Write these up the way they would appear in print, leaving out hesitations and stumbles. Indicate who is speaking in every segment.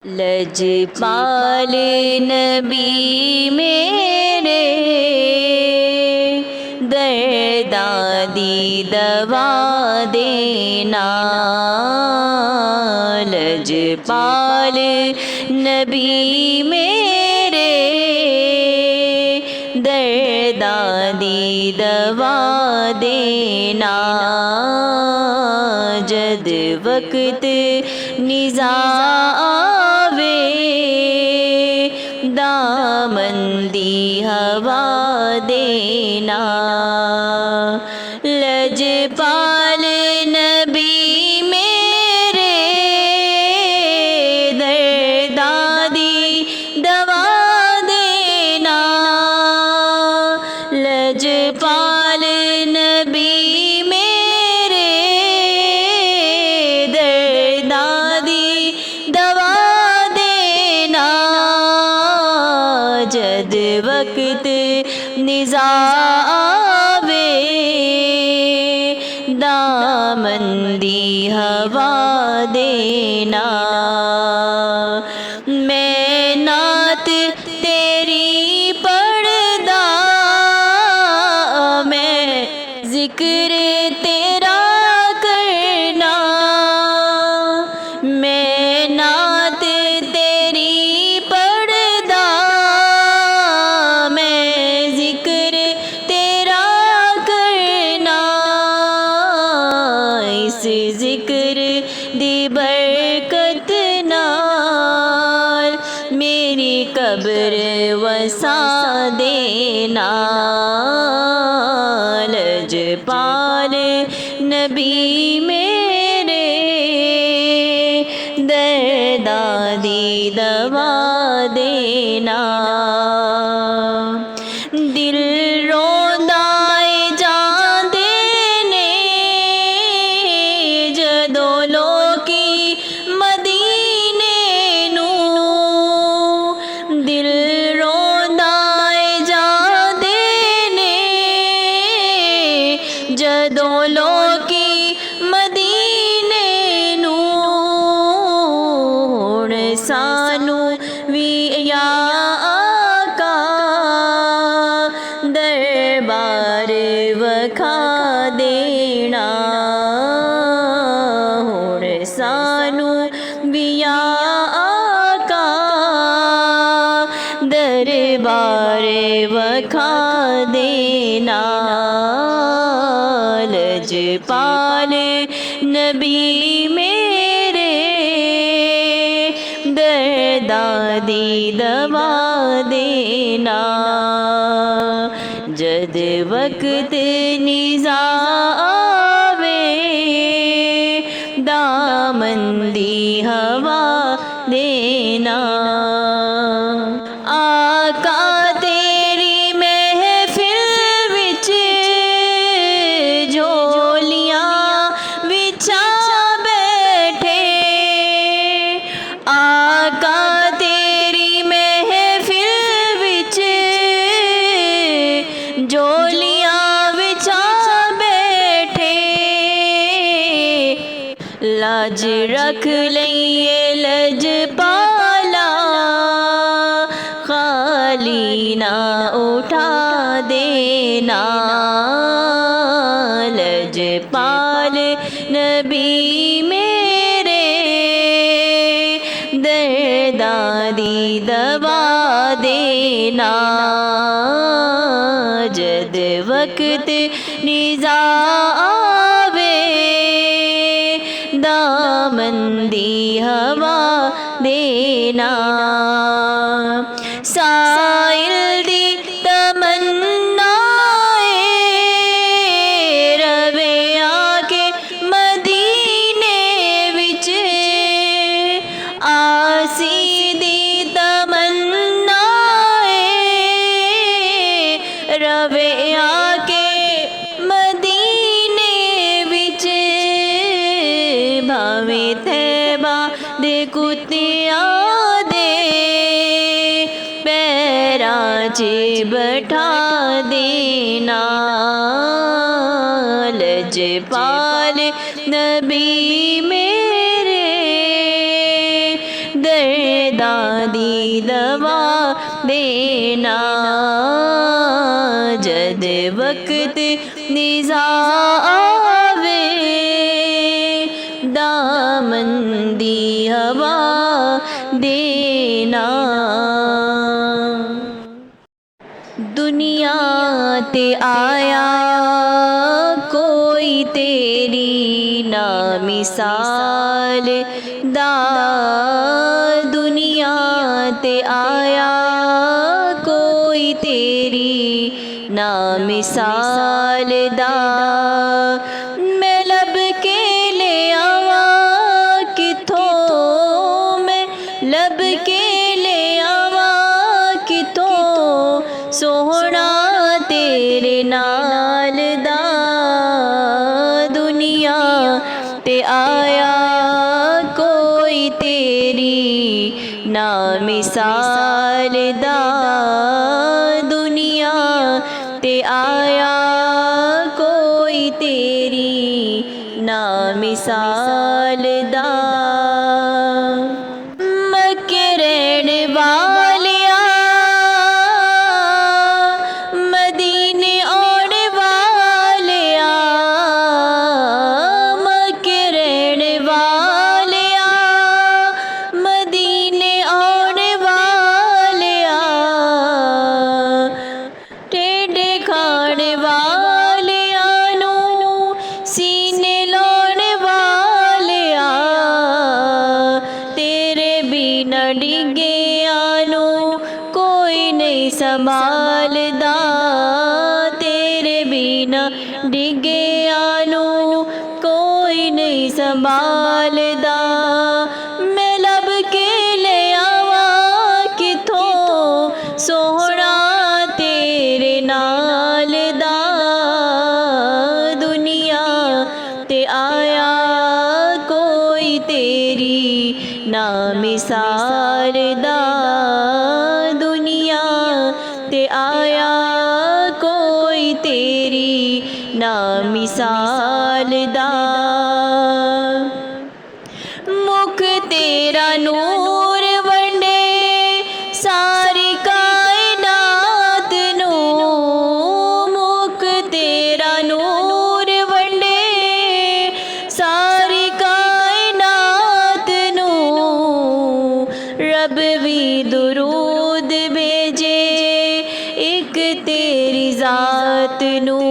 Speaker 1: لجپال نبی میرے دردادی دوا دینا، لجپال نبی میرے دردادی دوا دینا، جد وقت نزا آوے دامن دی ہوا دینا، لجپال نبی میرے دردادی دوا دینا، لجپال نبی میرے دردادی دوا دینا، جد وقت نزا آوے دامن دی ہوا دینا، میں نعت تیری پڑھدا، میں ذکر تیرا کرنا، میں نعت تیری پڑھدا، میں ذکر تیرا کرنا، اس ذکر دی برکت نال میری قبر وسا دینا، لجپال نبی میرے دردادی دوا دینا، دل روندائے جاندے نے جدو لوکی مدینے نو، دل روندائے جاندے نے جدو لوکی مدینے نو، ہن سانو وی یا آقا دربار وکھا دینا، ہن سانو وی یا آقا دربار وکھا دینا، لجپال نبی میرے دردادی دوا دینا، جد وقت نزا آوے دامن دی ہوا دینا، آقا تیری محفل وچ جھولیاں وچھا بیٹھے، آقا تیری محفل وچ جھولیاں وچھا بیٹھے، لاج رکھ لئیے لجپالا خالی نہ اٹھا دینا، لجپال نبی میرے دردادی دوا دینا، جد وقت نزا آوے دامن دی ہوا دینا، سائل دی تمنا روے آ کے مدینے وچ، آسی دی تمنا روے آ کے مدینے وچ، بھاویں طیبہ دے کتیاں دے پیراں چ بٹھا دینا، لجپال نبی میرے در दर्दां दी दवा देना जद वक्त निज़ा आवे दामन दी हवा देना। दुनिया ते आया कोई तेरी ना मिसाल दा दुनिया ते आया कोई तेरी ना मिसाल दा मैं लब के ले आवा किथों मैं लब के ले आवा किथों सोहना तेरे नाल दा दुनिया ते आया कोई तेरी ना मिसाल दा दुनिया ते आया कोई तेरी ना मिसाल दा। मक्के रहने वालिया मदीने आने वालिया मक्के रहने वालिया मदीने आने वालिया टेढ़े खाने वालिया नू सीने लाने वालिया तेरे बिना डिग्गिया नू कोई नहीं संभालदा तेरे बिना डिग्गिया नू कोई नहीं संभालदा मैं लब के ले आवा किथों सोहना तेरे नाल दा दुनिया ते आया कोई तेरी ना मिसाल दा दुनिया ते आया कोई तेरी ना मिसाल दा। मुख तेरा नूर वंडे सारी कायनात नू मुख तेरा नूर वंडे सारी कायनात नू रब भी दुरूद भेजे एक तेरी जात नू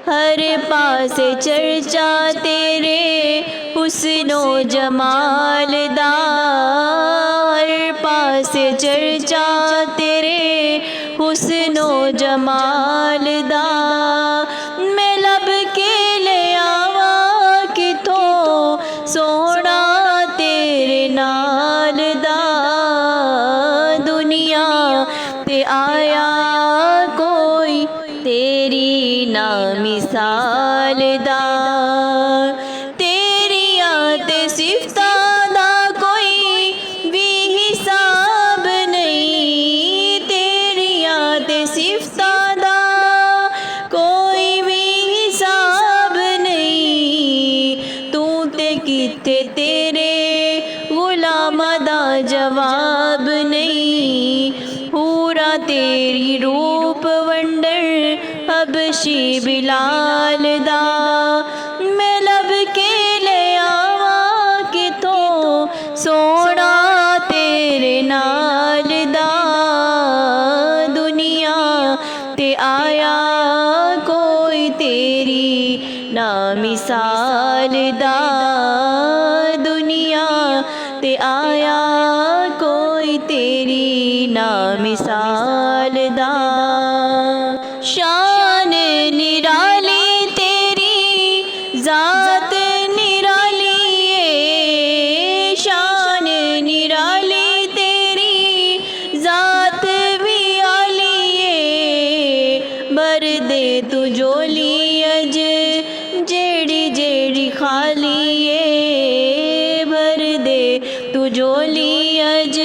Speaker 1: हर पासे चर्चा तेरे हुस्नो जमाल दा हर पासे चर्चा तेरे हुस्नो जमाल दा मैं लब के ले आवा किथों सोहना तेरे नाल दा दुनिया ते आया कोई तेरी ना मिसाल दा तेरियां ते सिफतां दा कोई भी हिसाब नहीं तेरियां ते सिफतां दा कोई भी हिसाब नहीं तू ते किथे तेरे गुलामां दा जवाब नहीं पूरा तेरी रूप वंडर हबशी बिलाल दा मैं लब के ले आवा किथों सोना तेरे नाल दा दुनिया ते आया कोई तेरी ना मिसाल दा दुनिया ते आया कोई तेरी ना मिसाल दा। शान निराली तेरी जात निराली शान निराली तेरी जात भी आली बर दे तू जोली अज जेड़ी जेड़ी खाली भर दे तू जोली अज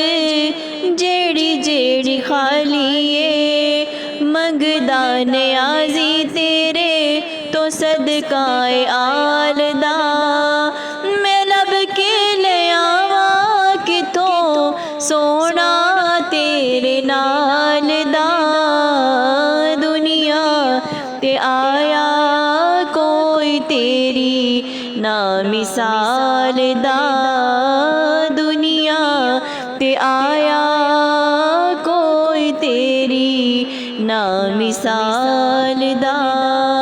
Speaker 1: जेड़ी जेड़ी खाली मंगदा नियाज़ी तेरे तो सदकाए आल दा मैं लब के ले आवा किथों सोना तेरे नाल दा दुनिया ते आया कोई तेरी ना मिसाल दा दुनिया ते आया कोई तेरी ना मिसाल दा।